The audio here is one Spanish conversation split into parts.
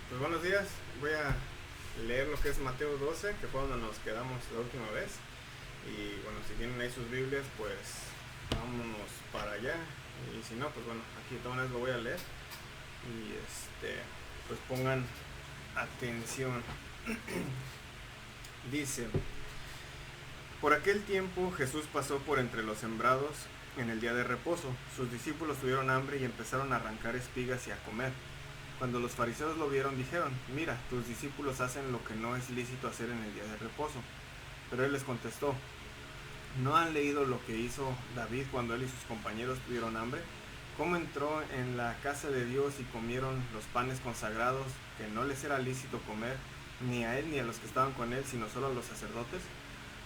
Pues buenos días, voy a leer lo que es Mateo 12, que fue donde nos quedamos la última vez. Y bueno, si tienen ahí sus Biblias, pues vámonos para allá. Y si no, pues bueno, aquí de todas maneras lo voy a leer. Y pues pongan atención. Dice: por aquel tiempo Jesús pasó por entre los sembrados en el día de reposo. Sus discípulos tuvieron hambre y empezaron a arrancar espigas y a comer. Cuando los fariseos lo vieron, dijeron: mira, tus discípulos hacen lo que no es lícito hacer en el día de reposo. Pero él les contestó: ¿no han leído lo que hizo David cuando él y sus compañeros tuvieron hambre? ¿Cómo entró en la casa de Dios y comieron los panes consagrados que no les era lícito comer, ni a él ni a los que estaban con él, sino solo a los sacerdotes?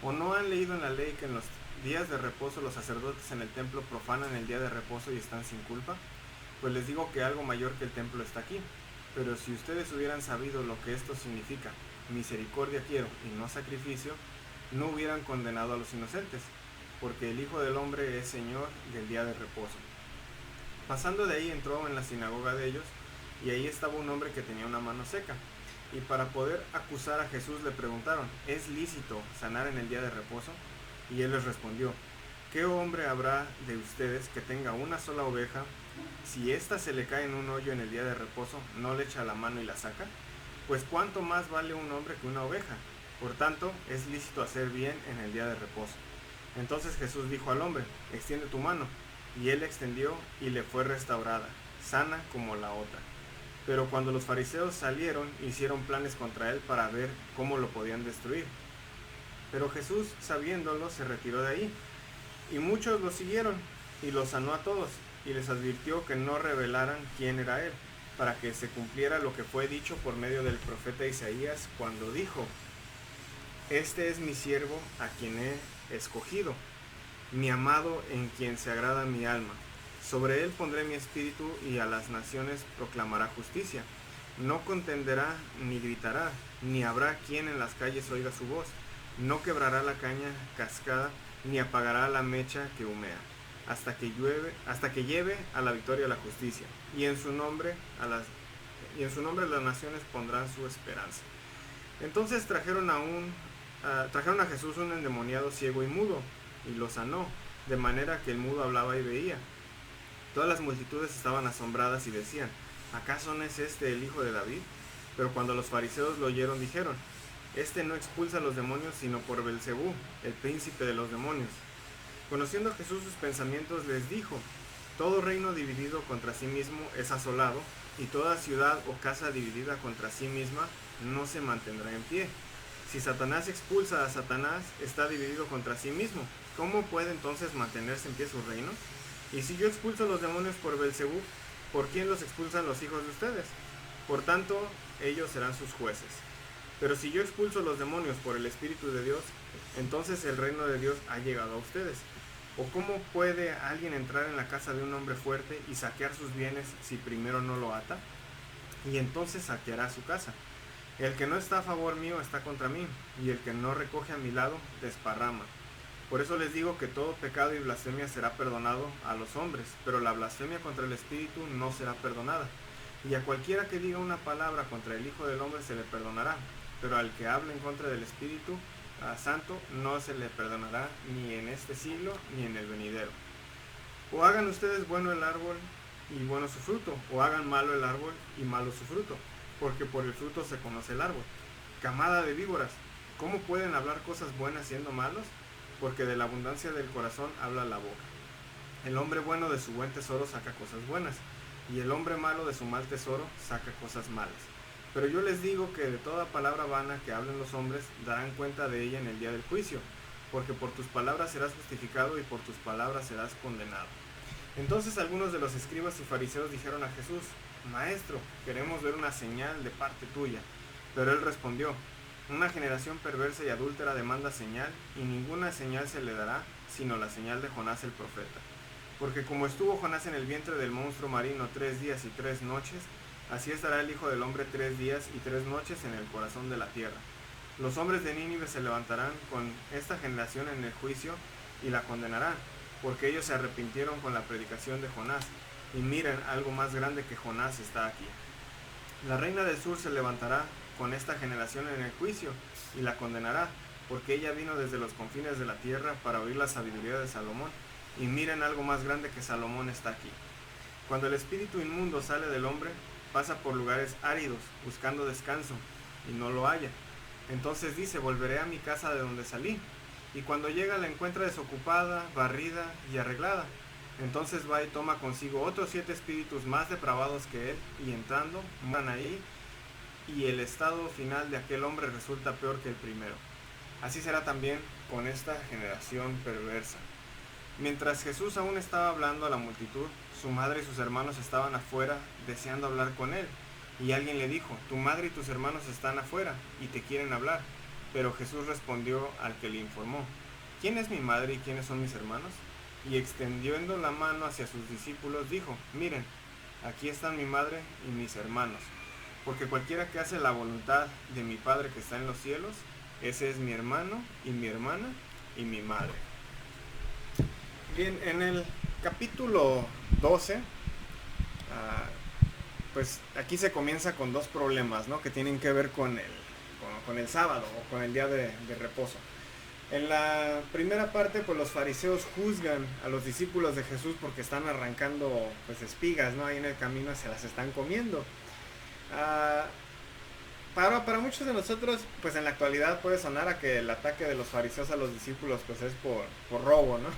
¿O no han leído en la ley que en los días de reposo los sacerdotes en el templo profanan el día de reposo y están sin culpa? Pues les digo que algo mayor que el templo está aquí. Pero si ustedes hubieran sabido lo que esto significa, misericordia quiero y no sacrificio, no hubieran condenado a los inocentes, porque el Hijo del Hombre es Señor del día de reposo. Pasando de ahí entró en la sinagoga de ellos, y ahí estaba un hombre que tenía una mano seca. Y para poder acusar a Jesús le preguntaron: ¿es lícito sanar en el día de reposo? Y él les respondió: ¿qué hombre habrá de ustedes que tenga una sola oveja? Si ésta se le cae en un hoyo en el día de reposo, ¿no le echa la mano y la saca? Pues cuánto más vale un hombre que una oveja. Por tanto, es lícito hacer bien en el día de reposo. Entonces Jesús dijo al hombre: extiende tu mano. Y él extendió y le fue restaurada, sana como la otra. Pero cuando los fariseos salieron, hicieron planes contra él para ver cómo lo podían destruir. Pero Jesús, sabiéndolo, se retiró de ahí. Y muchos lo siguieron, y los sanó a todos, y les advirtió que no revelaran quién era él, para que se cumpliera lo que fue dicho por medio del profeta Isaías, cuando dijo: este es mi siervo a quien he escogido, mi amado en quien se agrada mi alma. Sobre él pondré mi espíritu, y a las naciones proclamará justicia. No contenderá ni gritará, ni habrá quien en las calles oiga su voz. No quebrará la caña cascada, ni apagará la mecha que humea, hasta que lleve a la victoria la justicia. Y en su nombre las naciones pondrán su esperanza. Entonces trajeron a Jesús un endemoniado ciego y mudo, y lo sanó, de manera que el mudo hablaba y veía. Todas las multitudes estaban asombradas y decían: ¿acaso no es este el hijo de David? Pero cuando los fariseos lo oyeron, dijeron: este no expulsa a los demonios, sino por Belcebú, el príncipe de los demonios. Conociendo Jesús sus pensamientos, les dijo: todo reino dividido contra sí mismo es asolado, y toda ciudad o casa dividida contra sí misma no se mantendrá en pie. Si Satanás expulsa a Satanás, está dividido contra sí mismo. ¿Cómo puede entonces mantenerse en pie su reino? Y si yo expulso a los demonios por Belcebú, ¿por quién los expulsan los hijos de ustedes? Por tanto, ellos serán sus jueces. Pero si yo expulso a los demonios por el Espíritu de Dios, entonces el reino de Dios ha llegado a ustedes. ¿O cómo puede alguien entrar en la casa de un hombre fuerte y saquear sus bienes si primero no lo ata? Y entonces saqueará su casa. El que no está a favor mío está contra mí, y el que no recoge a mi lado desparrama. Por eso les digo que todo pecado y blasfemia será perdonado a los hombres, pero la blasfemia contra el Espíritu no será perdonada. Y a cualquiera que diga una palabra contra el Hijo del Hombre se le perdonará, pero al que hable en contra del Espíritu Santo no se le perdonará ni en este siglo ni en el venidero. O hagan ustedes bueno el árbol y bueno su fruto, o hagan malo el árbol y malo su fruto, porque por el fruto se conoce el árbol. Camada de víboras, ¿cómo pueden hablar cosas buenas siendo malos? Porque de la abundancia del corazón habla la boca. El hombre bueno de su buen tesoro saca cosas buenas, y el hombre malo de su mal tesoro saca cosas malas. Pero yo les digo que de toda palabra vana que hablen los hombres darán cuenta de ella en el día del juicio, porque por tus palabras serás justificado y por tus palabras serás condenado. Entonces algunos de los escribas y fariseos dijeron a Jesús: Maestro, queremos ver una señal de parte tuya. Pero él respondió: una generación perversa y adúltera demanda señal, y ninguna señal se le dará, sino la señal de Jonás el profeta. Porque como estuvo Jonás en el vientre del monstruo marino 3 días y 3 noches, así estará el Hijo del Hombre 3 días y 3 noches en el corazón de la tierra. Los hombres de Nínive se levantarán con esta generación en el juicio y la condenarán, porque ellos se arrepintieron con la predicación de Jonás. Y miren, algo más grande que Jonás está aquí. La reina del sur se levantará con esta generación en el juicio y la condenará, porque ella vino desde los confines de la tierra para oír la sabiduría de Salomón, y miren, algo más grande que Salomón está aquí. Cuando el espíritu inmundo sale del hombre, pasa por lugares áridos, buscando descanso, y no lo halla. Entonces dice, volveré a mi casa de donde salí, y cuando llega la encuentra desocupada, barrida y arreglada. Entonces va y toma consigo otros 7 espíritus más depravados que él, y entrando, moran ahí, y el estado final de aquel hombre resulta peor que el primero. Así será también con esta generación perversa. Mientras Jesús aún estaba hablando a la multitud, su madre y sus hermanos estaban afuera deseando hablar con él. Y alguien le dijo, tu madre y tus hermanos están afuera y te quieren hablar. Pero Jesús respondió al que le informó, ¿quién es mi madre y quiénes son mis hermanos? Y extendiendo la mano hacia sus discípulos dijo, miren, aquí están mi madre y mis hermanos. Porque cualquiera que hace la voluntad de mi Padre que está en los cielos, ese es mi hermano y mi hermana y mi madre. Bien, en el capítulo 12, pues aquí se comienza con 2 problemas, ¿no? Que tienen que ver con el sábado o con el día de reposo. En la primera parte, pues los fariseos juzgan a los discípulos de Jesús porque están arrancando pues espigas, ¿no? Ahí en el camino se las están comiendo. Para muchos de nosotros, pues en la actualidad puede sonar a que el ataque de los fariseos a los discípulos pues es por robo, ¿no?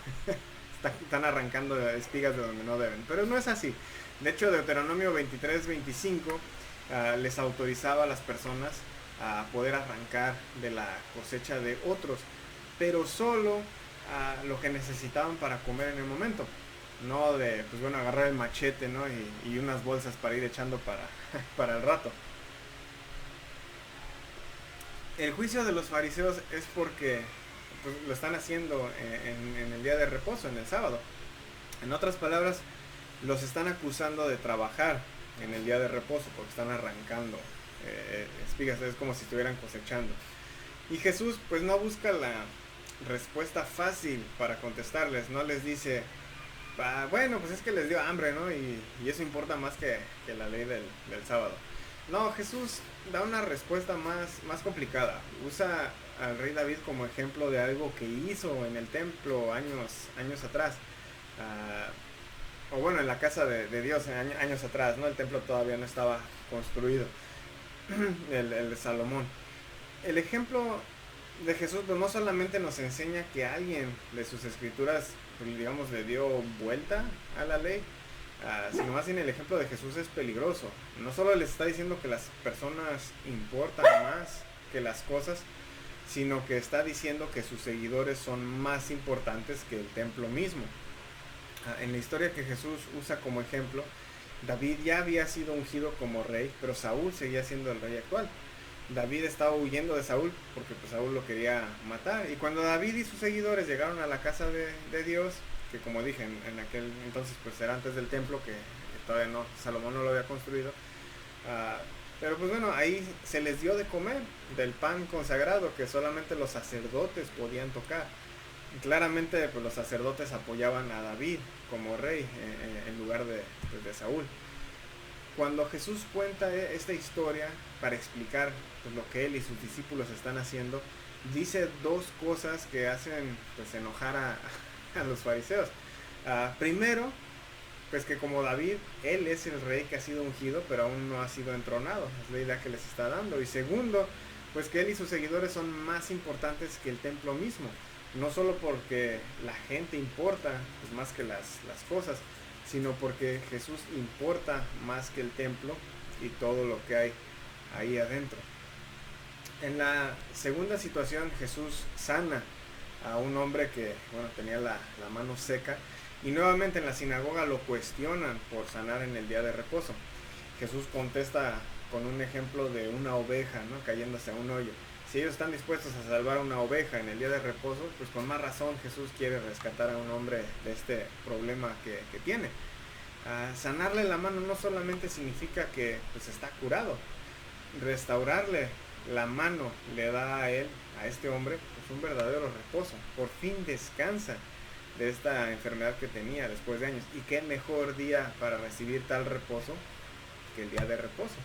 Están arrancando espigas de donde no deben, pero no es así. De hecho, Deuteronomio 23-25 les autorizaba a las personas a poder arrancar de la cosecha de otros, pero solo lo que necesitaban para comer en el momento, no de, pues bueno, agarrar el machete, ¿no? y unas bolsas para ir echando para el rato. El juicio de los fariseos es porque pues, lo están haciendo en el día de reposo, en el sábado. En otras palabras, los están acusando de trabajar en el día de reposo porque están arrancando espigas, es como si estuvieran cosechando. Y Jesús pues no busca la respuesta fácil para contestarles, no les dice, bueno, pues es que les dio hambre, ¿no? Y eso importa más que la ley del sábado. No, Jesús da una respuesta más complicada. Usa al rey David como ejemplo de algo que hizo en el templo años atrás. O bueno, en la casa de Dios años atrás, ¿no? El templo todavía no estaba construido. el de Salomón. El ejemplo de Jesús pues, no solamente nos enseña que alguien de sus escrituras, pues, digamos, le dio vuelta a la ley, sino más bien el ejemplo de Jesús es peligroso. No solo les está diciendo que las personas importan más que las cosas, sino que está diciendo que sus seguidores son más importantes que el templo mismo. En la historia que Jesús usa como ejemplo, David ya había sido ungido como rey, pero Saúl seguía siendo el rey actual. David estaba huyendo de Saúl porque pues, Saúl lo quería matar. Y cuando David y sus seguidores llegaron a la casa de Dios, que como dije, en aquel entonces pues era antes del templo, que todavía no, Salomón no lo había construido, pero pues bueno, ahí se les dio de comer del pan consagrado que solamente los sacerdotes podían tocar. Y claramente pues los sacerdotes apoyaban a David como rey en lugar de Saúl. Cuando Jesús cuenta esta historia para explicar pues, lo que él y sus discípulos están haciendo, dice 2 cosas que hacen pues enojar a los fariseos. Primero, pues que como David, él es el rey que ha sido ungido, pero aún no ha sido entronado, es la idea que les está dando. Y segundo, pues que él y sus seguidores son más importantes que el templo mismo, no solo porque la gente importa pues, más que las cosas, sino porque Jesús importa más que el templo y todo lo que hay ahí adentro. En la segunda situación, Jesús sana a un hombre que bueno, tenía la mano seca, y nuevamente en la sinagoga lo cuestionan por sanar en el día de reposo. Jesús contesta con un ejemplo de una oveja, ¿no? Cayéndose a un hoyo. Si ellos están dispuestos a salvar a una oveja en el día de reposo, pues con más razón Jesús quiere rescatar a un hombre de este problema que tiene. Sanarle la mano no solamente significa que pues, está curado. Restaurarle la mano le da a él, a este hombre, pues, un verdadero reposo. Por fin descansa de esta enfermedad que tenía después de años. Y qué mejor día para recibir tal reposo que el día de reposo.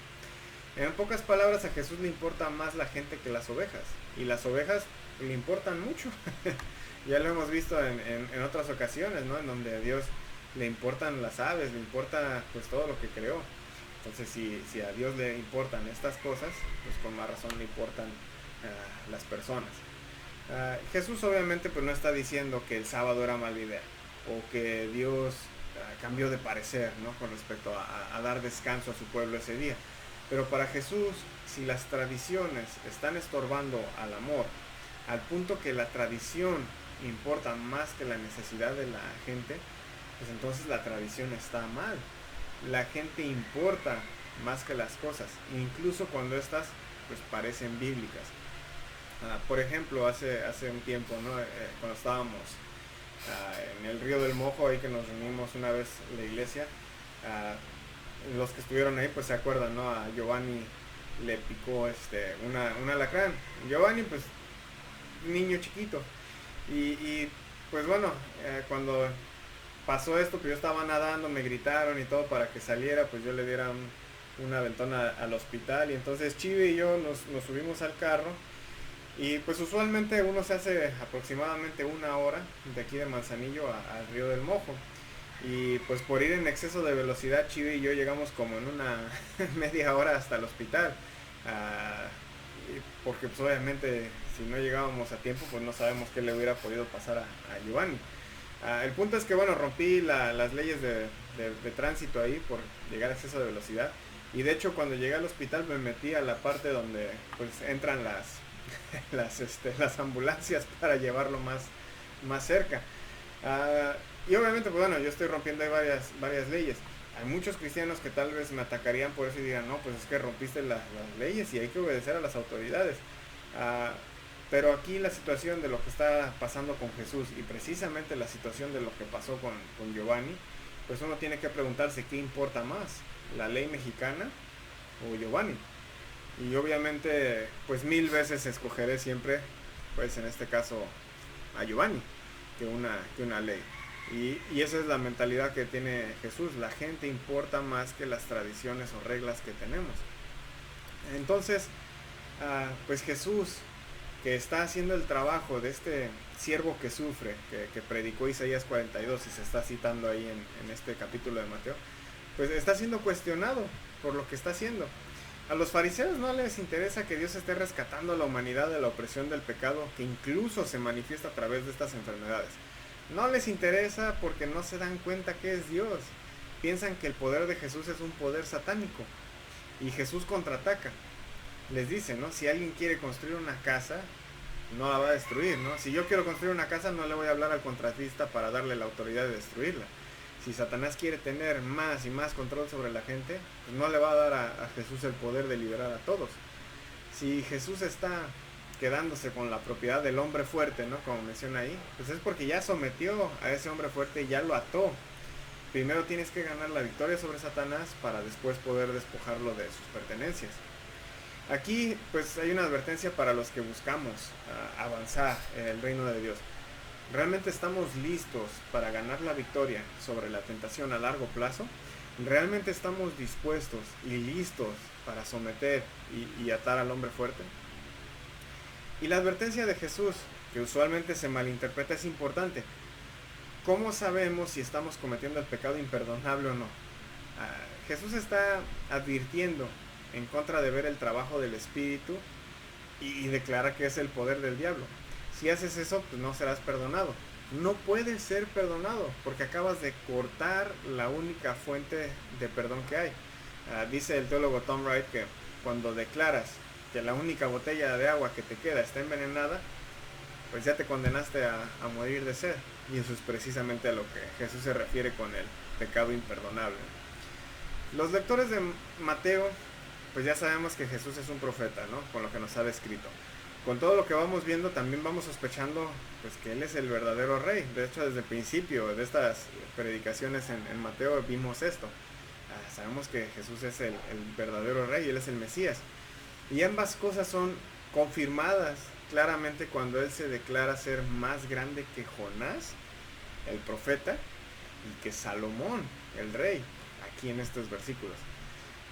En pocas palabras, a Jesús le importa más la gente que las ovejas. Y las ovejas le importan mucho. Ya lo hemos visto en otras ocasiones, ¿no? En donde a Dios le importan las aves, le importa pues todo lo que creó. Entonces si a Dios le importan estas cosas, pues con más razón le importan las personas. Jesús obviamente pues no está diciendo que el sábado era mala idea o que Dios cambió de parecer, ¿no? Con respecto a dar descanso a su pueblo ese día. Pero para Jesús, si las tradiciones están estorbando al amor, al punto que la tradición importa más que la necesidad de la gente, pues entonces la tradición está mal. La gente importa más que las cosas, incluso cuando estas pues parecen bíblicas. Por ejemplo, hace un tiempo, ¿no? Cuando estábamos en el Río del Mojo, ahí que nos reunimos una vez en la iglesia, los que estuvieron ahí pues se acuerdan, ¿no? A Giovanni le picó un alacrán. Giovanni pues niño chiquito y pues bueno, cuando pasó esto, que yo estaba nadando, me gritaron y todo para que saliera, pues yo le diera un aventón al hospital. Y entonces Chive y yo nos subimos al carro. Y pues usualmente uno se hace aproximadamente una hora de aquí de Manzanillo al Río del Mojo. Y pues por ir en exceso de velocidad, Chive y yo llegamos como en una media hora hasta el hospital. Porque pues obviamente si no llegábamos a tiempo, pues no sabemos qué le hubiera podido pasar a Giovanni. El punto es que bueno, rompí las leyes de tránsito ahí por llegar a exceso de velocidad. Y de hecho cuando llegué al hospital me metí a la parte donde pues entran las ambulancias para llevarlo más cerca. Y obviamente pues bueno, yo estoy rompiendo ahí varias leyes. Hay muchos cristianos que tal vez me atacarían por eso y digan, no, pues es que rompiste las leyes y hay que obedecer a las autoridades. Pero aquí la situación de lo que está pasando con Jesús y precisamente la situación de lo que pasó con Giovanni, pues uno tiene que preguntarse qué importa más, la ley mexicana o Giovanni. Y obviamente pues 1000 veces escogeré siempre, pues en este caso a Giovanni que una ley. Y esa es la mentalidad que tiene Jesús. La gente importa más que las tradiciones o reglas que tenemos. Entonces pues Jesús, que está haciendo el trabajo de este siervo que sufre, que predicó Isaías 42 y se está citando ahí en este capítulo de Mateo, pues está siendo cuestionado por lo que está haciendo. A los fariseos no les interesa que Dios esté rescatando a la humanidad de la opresión del pecado, que incluso se manifiesta a través de estas enfermedades. No les interesa porque no se dan cuenta que es Dios. Piensan que el poder de Jesús es un poder satánico. Y Jesús contraataca. Les dice, ¿no? Si alguien quiere construir una casa, no la va a destruir, ¿no? Si yo quiero construir una casa, no le voy a hablar al contratista para darle la autoridad de destruirla. Si Satanás quiere tener más y más control sobre la gente, pues no le va a dar a Jesús el poder de liberar a todos. Si Jesús está quedándose con la propiedad del hombre fuerte, ¿no? Como menciona ahí, pues es porque ya sometió a ese hombre fuerte y ya lo ató. Primero tienes que ganar la victoria sobre Satanás para después poder despojarlo de sus pertenencias. Aquí pues hay una advertencia para los que buscamos avanzar en el reino de Dios. ¿Realmente estamos listos para ganar la victoria sobre la tentación a largo plazo? ¿Realmente estamos dispuestos y listos para someter y atar al hombre fuerte? Y la advertencia de Jesús, que usualmente se malinterpreta, es importante. ¿Cómo sabemos si estamos cometiendo el pecado imperdonable o no? Jesús está advirtiendo en contra de ver el trabajo del Espíritu y declara que es el poder del diablo. Si haces eso, pues no serás perdonado. No puedes ser perdonado porque acabas de cortar la única fuente de perdón que hay. Dice el teólogo Tom Wright que cuando declaras que la única botella de agua que te queda está envenenada, pues ya te condenaste a morir de sed. Y eso es precisamente a lo que Jesús se refiere con el pecado imperdonable. Los lectores de Mateo, pues ya sabemos que Jesús es un profeta, ¿no? Con lo que nos ha descrito. Con todo lo que vamos viendo, también vamos sospechando pues que Él es el verdadero rey. De hecho, desde el principio de estas predicaciones en Mateo vimos esto. Sabemos que Jesús es el verdadero rey, Él es el Mesías. Y ambas cosas son confirmadas claramente cuando Él se declara ser más grande que Jonás, el profeta, y que Salomón, el rey, aquí en estos versículos.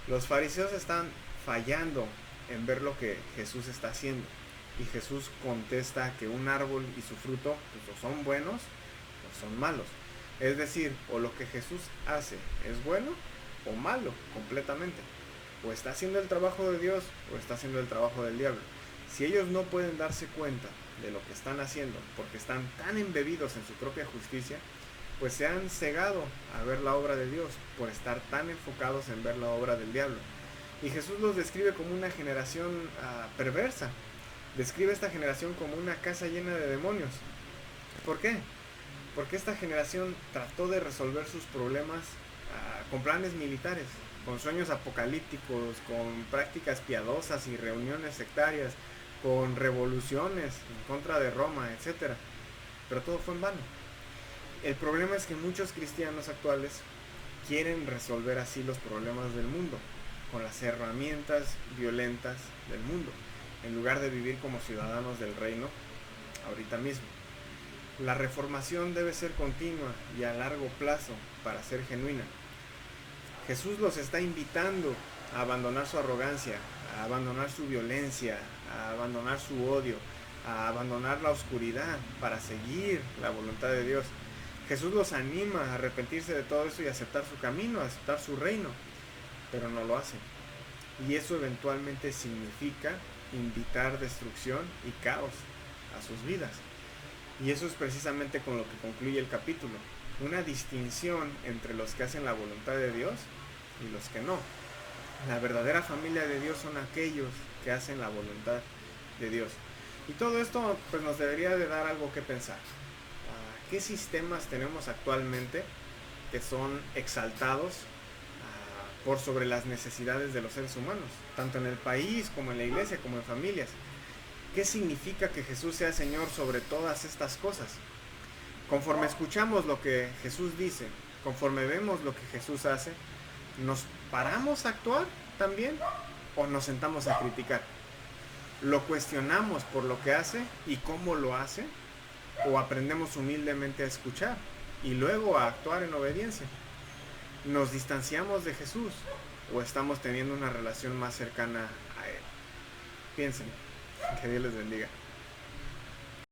Los fariseos están fallando en ver lo que Jesús está haciendo. Y Jesús contesta que un árbol y su fruto pues, o son buenos o son malos. Es decir, o lo que Jesús hace es bueno o malo completamente. O está haciendo el trabajo de Dios o está haciendo el trabajo del diablo. Si ellos no pueden darse cuenta de lo que están haciendo porque están tan embebidos en su propia justicia, pues se han cegado a ver la obra de Dios por estar tan enfocados en ver la obra del diablo. Y Jesús los describe como una generación perversa. Describe esta generación como una casa llena de demonios. ¿Por qué? Porque esta generación trató de resolver sus problemas con planes militares, con sueños apocalípticos, con prácticas piadosas y reuniones sectarias, con revoluciones en contra de Roma, etc. Pero todo fue en vano. El problema es que muchos cristianos actuales quieren resolver así los problemas del mundo, con las herramientas violentas del mundo, en lugar de vivir como ciudadanos del reino ahorita mismo. La reformación debe ser continua y a largo plazo para ser genuina. Jesús los está invitando a abandonar su arrogancia, a abandonar su violencia, a abandonar su odio, a abandonar la oscuridad para seguir la voluntad de Dios. Jesús los anima a arrepentirse de todo eso y aceptar su camino, a aceptar su reino, pero no lo hacen. Y eso eventualmente significa invitar destrucción y caos a sus vidas. Y eso es precisamente con lo que concluye el capítulo. Una distinción entre los que hacen la voluntad de Dios y los que no. La verdadera familia de Dios son aquellos que hacen la voluntad de Dios. Y todo esto pues, nos debería de dar algo que pensar. ¿Qué sistemas tenemos actualmente que son exaltados por sobre las necesidades de los seres humanos? Tanto en el país como en la iglesia, como en familias. ¿Qué significa que Jesús sea Señor sobre todas estas cosas? Conforme escuchamos lo que Jesús dice, conforme vemos lo que Jesús hace, ¿nos paramos a actuar también o nos sentamos a criticar? ¿Lo cuestionamos por lo que hace y cómo lo hace? ¿O aprendemos humildemente a escuchar y luego a actuar en obediencia? ¿Nos distanciamos de Jesús o estamos teniendo una relación más cercana a Él? Piensen. Que Dios les bendiga.